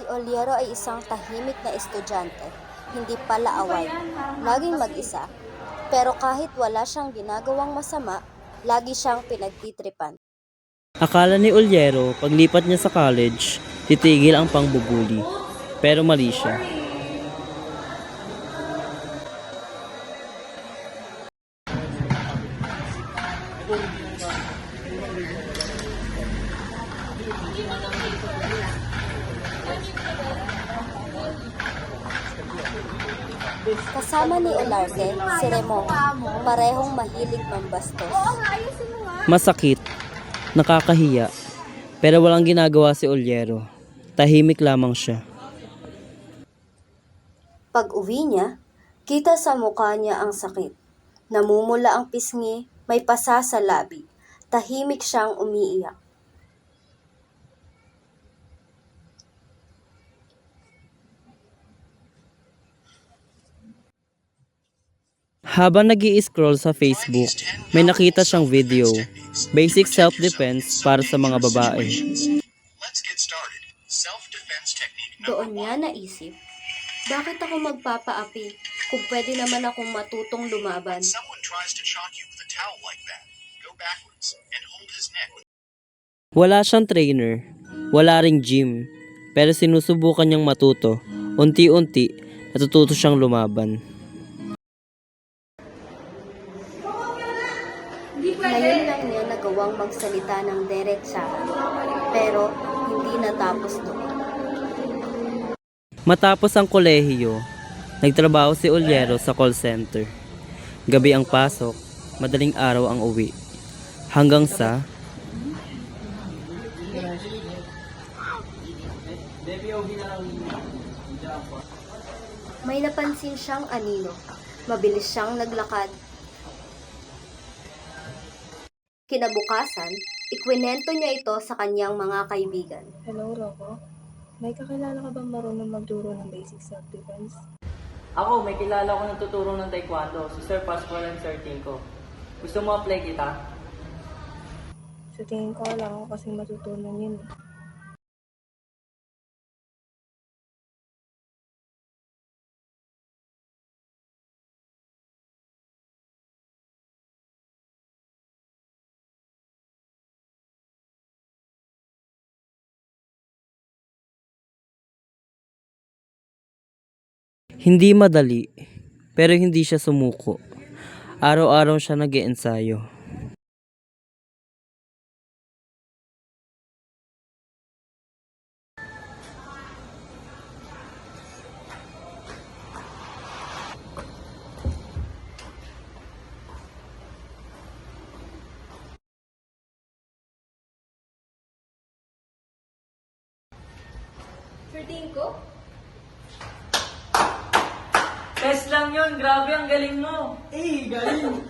Oliero ay isang tahimik na estudyante, hindi palaaway, laging mag-isa. Pero kahit wala siyang ginagawang masama, lagi siyang pinagtitripan. Akala ni Oliero paglipat niya sa college, titigil ang pangbubuli. Pero mali siya. Kasama ni Olarte, si Remong, parehong mahilig mambastos. Masakit, nakakahiya, pero walang ginagawa si Oliero. Tahimik lamang siya. Pag uwi niya, kita sa mukha niya ang sakit. Namumula ang pisngi, may pasa sa labi. Tahimik siyang umiiyak. Habang nag-i-scroll sa Facebook, may nakita siyang video, Basic Self-Defense para sa mga babae. Let's get started. Self-defense technique Doon niya naisip, bakit ako magpapaapi kung pwede naman akong matutong lumaban? Someone tries to shock you with a towel like that. Go backwards and hold his neck with Wala siyang trainer, wala ring gym, pero sinusubukan niyang matuto. Unti-unti, natututo siyang lumaban. Ngayon lang niya nagawang magsalita ng diretsahan, pero hindi natapos doon. Matapos ang kolehiyo, nagtrabaho si Oliero sa call center. Gabi ang pasok, madaling araw ang uwi. Hanggang sa May napansin siyang anino. Mabilis siyang naglakad. Kinabukasan, ikwinento niya ito sa kanyang mga kaibigan. Hello, Rocco. May kakilala ka bang marunong magturo ng basic self-defense? Ako, may kilala ko nagtuturo ng taekwondo, si Sir Pascual and Sir Tinko. Gusto mo apply kita? Sa tingin ko, alam ko kasing matutunan yun. Hindi madali, pero hindi siya sumuko. Araw-araw siya nag-iensayo. Sir Tinko? Test lang yun, grabe ang galing mo! Eh, galing!